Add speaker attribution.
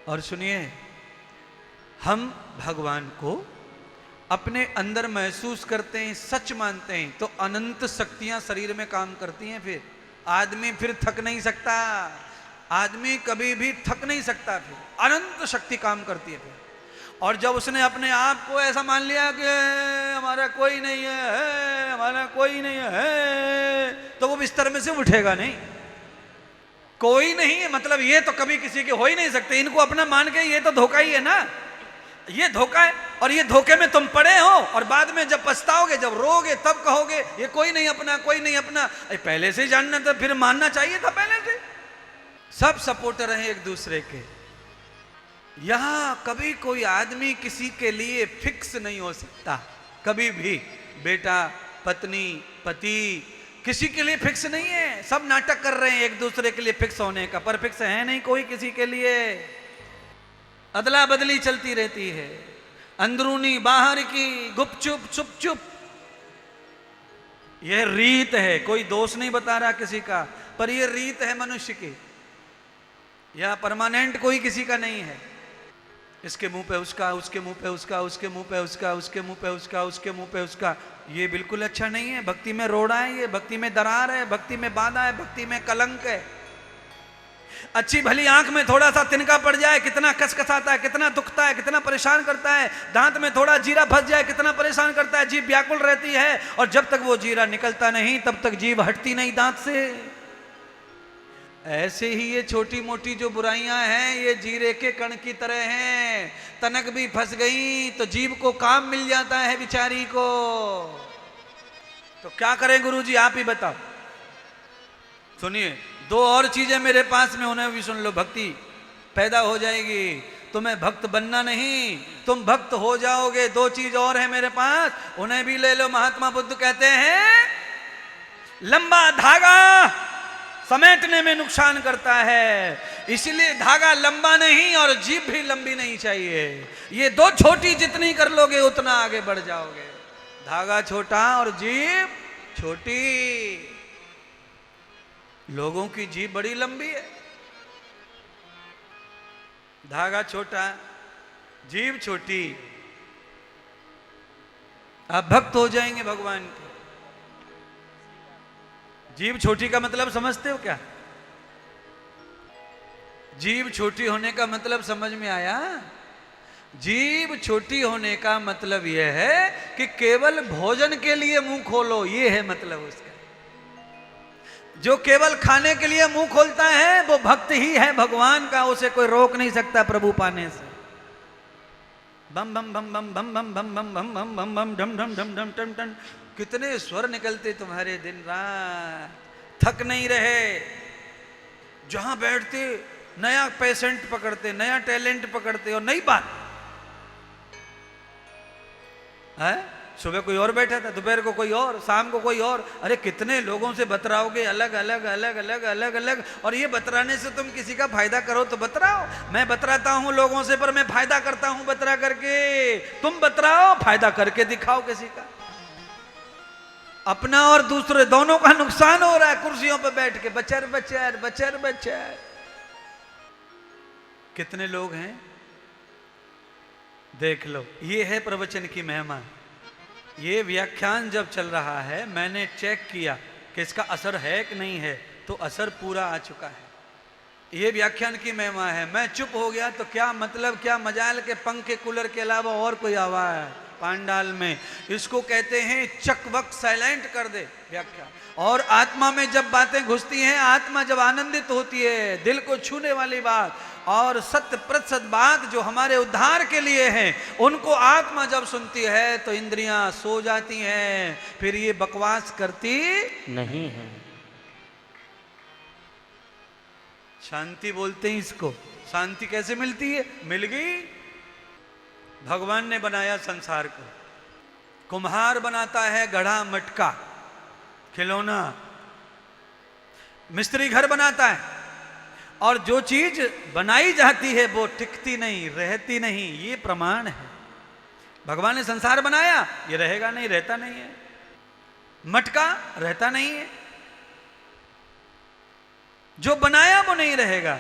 Speaker 1: और सुनिए, हम भगवान को अपने अंदर महसूस करते हैं, सच मानते हैं, तो अनंत शक्तियां शरीर में काम करती हैं। फिर आदमी फिर थक नहीं सकता, आदमी कभी भी थक नहीं सकता, फिर अनंत शक्ति काम करती है फिर। और जब उसने अपने आप को ऐसा मान लिया कि हमारा कोई नहीं है, हमारा कोई नहीं है, तो वो बिस्तर में से उठेगा नहीं। कोई नहीं है मतलब ये तो कभी किसी के हो ही नहीं सकते, इनको अपना मान के ये तो धोखा ही है ना, ये धोखा है। और ये धोखे में तुम पड़े हो और बाद में जब पछताओगे, जब रोगे, तब कहोगे ये कोई नहीं अपना, कोई नहीं अपना। पहले से ही जानना था, फिर मानना चाहिए था पहले से। सब सपोर्टर हैं एक दूसरे के। यहां कभी कोई आदमी किसी के लिए फिक्स नहीं हो सकता, कभी भी। बेटा, पत्नी, पति, किसी के लिए फिक्स नहीं है। सब नाटक कर रहे हैं एक दूसरे के लिए फिक्स होने का, पर फिक्स है नहीं कोई किसी के लिए। अदला बदली चलती रहती है, अंदरूनी बाहर की, गुपचुप चुप। यह रीत है, कोई दोष नहीं बता रहा किसी का, पर यह रीत है मनुष्य की। यह परमानेंट कोई किसी का नहीं है। इसके मुंह पे उसका, उसके मुंह पे उसका, उसके मुंह पे उसका, उसके मुंह पे उसका, उसके मुंह पे उसका। ये बिल्कुल अच्छा नहीं है। भक्ति में रोड़ा है, ये भक्ति में दरार है, भक्ति में बाधा है, भक्ति में कलंक है। अच्छी भली आंख में थोड़ा सा तिनका पड़ जाए, कितना कसकसाता है, कितना दुखता है, कितना परेशान करता है। दांत में थोड़ा जीरा फंस जाए, कितना परेशान करता है। जीभ व्याकुल रहती है, और जब तक वो जीरा निकलता नहीं तब तक जीभ हटती नहीं दांत से। ऐसे ही ये छोटी मोटी जो बुराइयां हैं, ये जीरे के कण की तरह हैं। तनक भी फंस गई तो जीभ को काम मिल जाता है बिचारी को। तो क्या करें गुरुजी, आप ही बताओ। सुनिए, दो और चीजें मेरे पास में, उन्हें भी सुन लो। भक्ति पैदा हो जाएगी, तुम्हें भक्त बनना नहीं, तुम भक्त हो जाओगे। दो चीज और है मेरे पास, उन्हें भी ले लो। महात्मा बुद्ध कहते हैं, लंबा धागा समेटने में नुकसान करता है, इसलिए धागा लंबा नहीं और जीभ भी लंबी नहीं चाहिए। ये दो छोटी जितनी कर लोगे उतना आगे बढ़ जाओगे। धागा छोटा और जीभ छोटी। लोगों की जीभ बड़ी लंबी है, धागा छोटा, जीभ छोटी। आप भक्त हो जाएंगे भगवान के। जीभ छोटी का मतलब समझते हो क्या? जीभ छोटी होने का मतलब समझ में आया? जीभ छोटी होने का मतलब यह है कि केवल भोजन के लिए मुंह खोलो, यह है मतलब उसका। जो केवल खाने के लिए मुंह खोलता है वो भक्त ही है भगवान का, उसे कोई रोक नहीं सकता प्रभु पाने से। बम बम बम बम बम बम बम बम बम बम बम बम डम डम डम डम टम टम। कितने स्वर निकलते तुम्हारे दिन रात, थक नहीं रहे। जहां बैठते नया पेशेंट पकड़ते, नया टैलेंट पकड़ते, और नई बात है। सुबह कोई और बैठा था, दोपहर को कोई और, शाम को कोई और। अरे कितने लोगों से बतराओगे, अलग अलग अलग अलग अलग अलग। और ये बतराने से तुम किसी का फायदा करो तो बतराओ। मैं बतराता हूं लोगों से, पर मैं फायदा करता हूं बतरा करके। तुम बतराओ, फायदा करके दिखाओ किसी का। अपना और दूसरे दोनों का नुकसान हो रहा है कुर्सियों पर बैठ के। बचर बचर बचर बचर। कितने लोग हैं देख लो। ये है प्रवचन की महिमा। ये व्याख्यान जब चल रहा है, मैंने चेक किया कि इसका असर है कि नहीं है, तो असर पूरा आ चुका है। ये व्याख्यान की महिमा है। मैं चुप हो गया तो क्या मतलब, क्या मजाल के पंखे कूलर के अलावा और कोई आवाज पांडाल में। इसको कहते हैं चकवक, साइलेंट कर दे व्याख्या। और आत्मा में जब बातें घुसती हैं, आत्मा जब आनंदित होती है, दिल को छूने वाली बात और सत्य प्रतिशत बात जो हमारे उद्धार के लिए है, उनको आत्मा जब सुनती है तो इंद्रियां सो जाती हैं, फिर ये बकवास करती
Speaker 2: नहीं है।
Speaker 1: शांति बोलते हैं इसको। शांति कैसे मिलती है? मिल गई। भगवान ने बनाया संसार को। कुम्हार बनाता है घड़ा, मटका, खिलौना। मिस्त्री घर बनाता है, और जो चीज बनाई जाती है वो टिकती नहीं, रहती नहीं। ये प्रमाण है। भगवान ने संसार बनाया, ये रहेगा नहीं, रहता नहीं है। मटका रहता नहीं है, जो बनाया वो नहीं रहेगा।